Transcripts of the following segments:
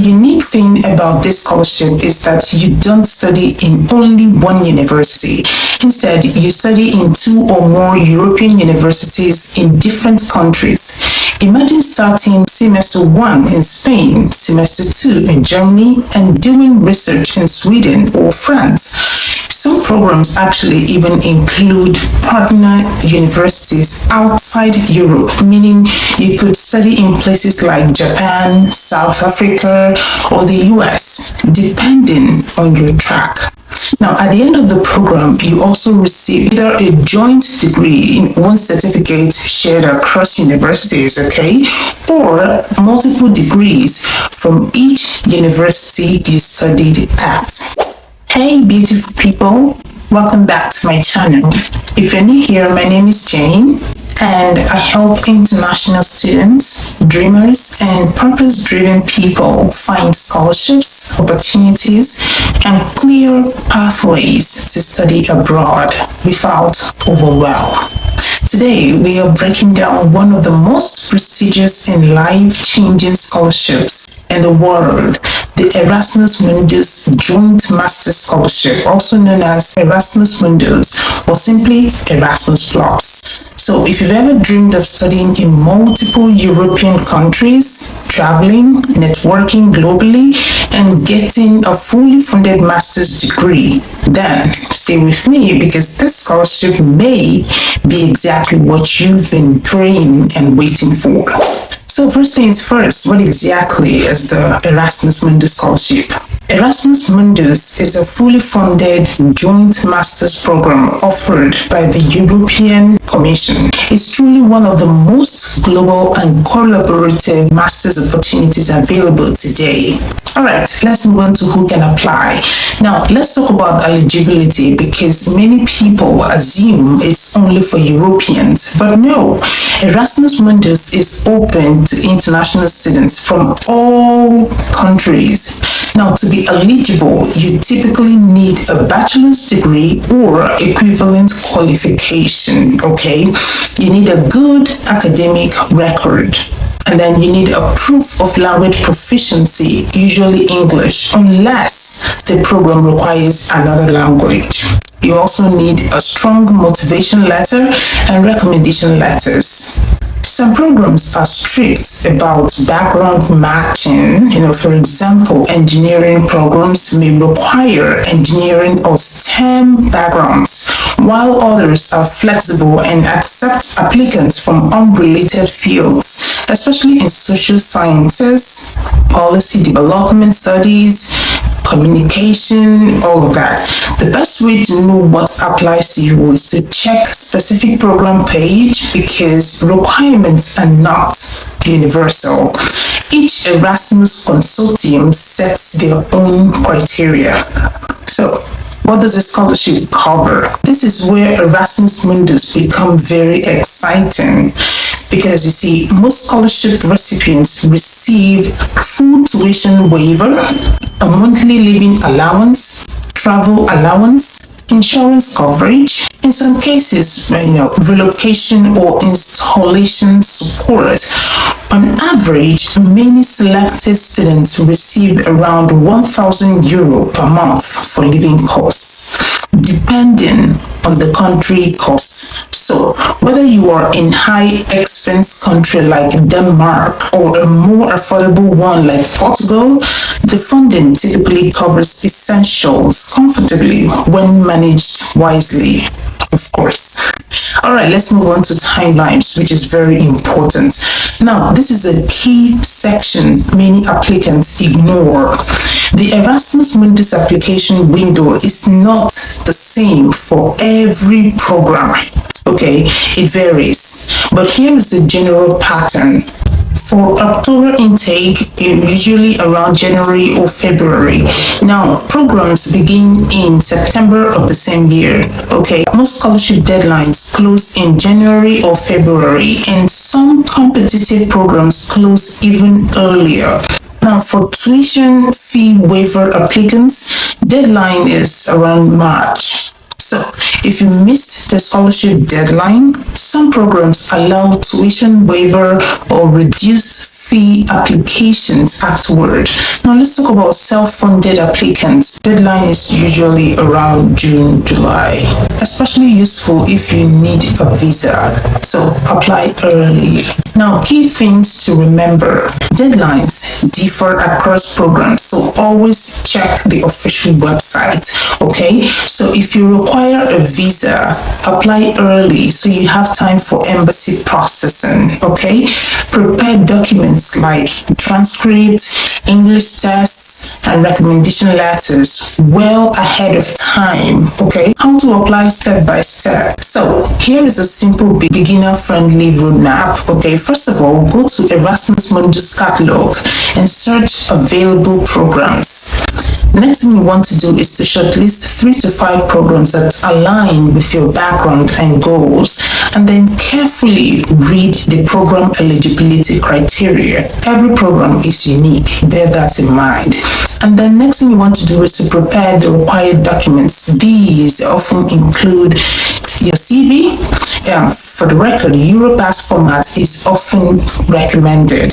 unique thing about this scholarship is that you don't study in only one university. Instead, you study in 2 or more European universities in different countries. Imagine starting semester 1 in Spain, semester 2 in Germany, and doing research in Sweden or France. Some programs actually even include partner universities outside Europe, meaning you could study in places like Japan, South Africa, or the US, depending on your track. Now, at the end of the program, you also receive either a joint degree in one certificate shared across universities, okay, or multiple degrees from each university you studied at. Hey, beautiful people, welcome back to my channel. If you're new here, my name is Jane, and I help international students, dreamers, and purpose-driven people find scholarships, opportunities, and clear pathways to study abroad without overwhelm. Today, we are breaking down one of the most prestigious and life-changing scholarships in the world, the Erasmus Mundus Joint Master Scholarship, also known as Erasmus Mundus, or simply Erasmus Plus. So if you've ever dreamed of studying in multiple European countries, traveling, networking globally, and getting a fully funded master's degree, then stay with me because this scholarship may be exactly what you've been praying and waiting for. So first things first, what exactly is the Erasmus Mundus Scholarship? Erasmus Mundus is a fully funded joint master's program offered by the European Commission. It's truly one of the most global and collaborative master's opportunities available today. Alright, let's move on to who can apply. Now, let's talk about eligibility because many people assume it's only for Europeans, but no, Erasmus Mundus is open to international students from all countries. Now, to be eligible, you typically need a bachelor's degree or equivalent qualification, okay? You need a good academic record. And then you need a proof of language proficiency, usually English, unless the program requires another language. You also need a strong motivation letter and recommendation letters. Some programs are strict about background matching. For example, engineering programs may require engineering or STEM backgrounds, while others are flexible and accept applicants from unrelated fields, especially in social sciences, policy development studies, communication, all of that. The best way to know what applies to you is to check specific program page because requirements are not universal. Each Erasmus consortium sets their own criteria. So, what does a scholarship cover? This is where Erasmus Mundus become very exciting because you see, most scholarship recipients receive full tuition waiver, a monthly living allowance, travel allowance, insurance coverage, in some cases, relocation or installation support. On average, many selected students receive around €1,000 per month for living costs, depending on the country costs. So, whether you are in high expense country like Denmark or a more affordable one like Portugal, the funding typically covers essentials comfortably when managed wisely, of course. Alright, let's move on to timelines, which is very important. Now, this is a key section many applicants ignore. The Erasmus Mundus application window is not the same for every program. Okay, it varies. But here is the general pattern. For October intake, usually around January or February. Now, programs begin in September of the same year. Okay, most scholarship deadlines close in January or February, and some competitive programs close even earlier. Now, for tuition fee waiver applicants, deadline is around March. So, if you missed the scholarship deadline, some programs allow tuition waiver or reduced fee applications afterward. Now let's talk about self-funded applicants. Deadline is usually around June, July. Especially useful if you need a visa, so apply early. Now, key things to remember. Deadlines differ across programs, so always check the official website, okay? So if you require a visa, apply early so you have time for embassy processing, okay? Prepare documents like transcripts, English tests, and recommendation letters well ahead of time, okay? How to apply step by step. So here is a simple beginner-friendly roadmap, okay? First of all, go to Erasmus Mundus catalog and search available programs. Next thing you want to do is to shortlist 3 to 5 programs that align with your background and goals, and then carefully read the program eligibility criteria. Every program is unique, bear that in mind. And then next thing you want to do is to prepare the required documents. These often include your CV. For the record, Europass format is often recommended.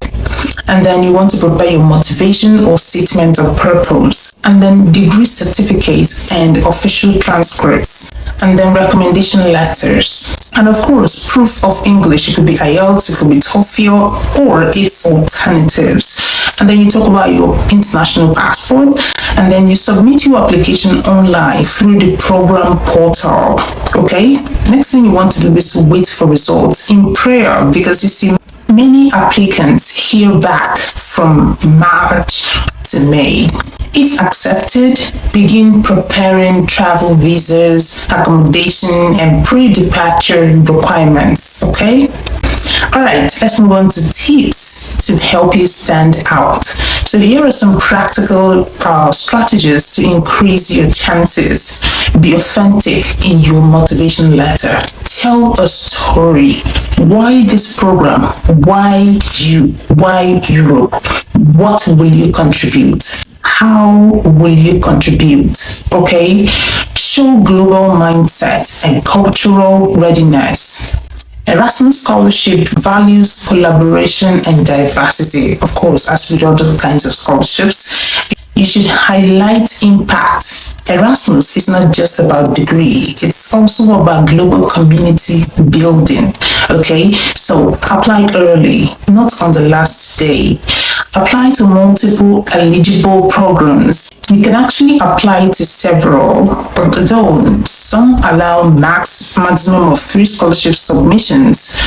And then you want to prepare your motivation or statement of purpose, and then degree certificates and official transcripts, and then recommendation letters, and of course proof of English. It could be IELTS, it could be TOEFL, or its alternatives. And then you talk about your international passport, and then you submit your application online through the program portal, okay? Next thing you want to do is to wait for results in prayer, because you see, many applicants hear back from March to May. If accepted, begin preparing travel visas, accommodation, and pre-departure requirements, okay? All right, let's move on to tips to help you stand out. So here are some practical strategies to increase your chances. Be authentic in your motivation letter. Tell a story. Why this program? Why you? Why Europe? What will you contribute? How will you contribute? Okay? Show global mindset and cultural readiness. Erasmus Scholarship values collaboration and diversity. Of course, as with other kinds of scholarships, you should highlight impact. Erasmus is not just about degree, it's also about global community building, okay? So apply early, not on the last day. Apply to multiple eligible programs. You can actually apply to several, though some allow maximum of 3 scholarship submissions.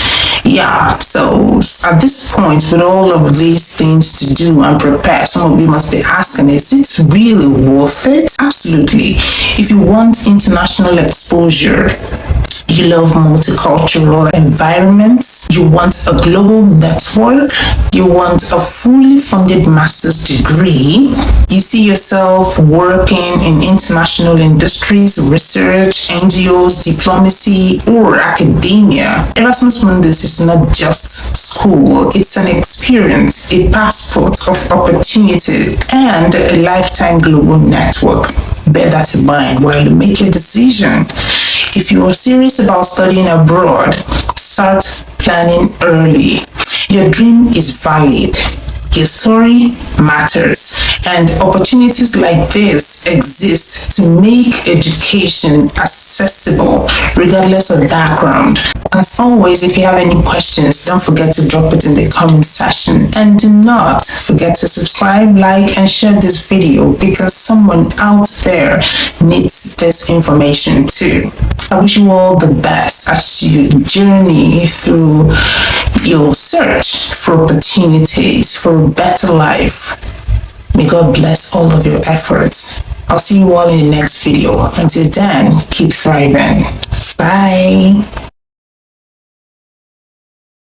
Yeah, so at this point, with all of these things to do and prepare, some of you must be asking, is it really worth it? Absolutely. If you want international exposure, you love multicultural environments, you want a global network, you want a fully funded master's degree, you see yourself working in international industries, research, NGOs, diplomacy, or academia, Erasmus Mundus is not just school, it's an experience, a passport of opportunity, and a lifetime global network. Bear that in mind while you make your decision. If you are serious about studying abroad, start planning early. Your dream is valid. Your story matters, and opportunities like this exist to make education accessible regardless of background. As always, if you have any questions, don't forget to drop it in the comment section, and do not forget to subscribe, like, and share this video because someone out there needs this information too. I wish you all the best as you journey through your search for opportunities for a better life. May God bless all of your efforts. I'll see you all in the next video. Until then, keep thriving. Bye.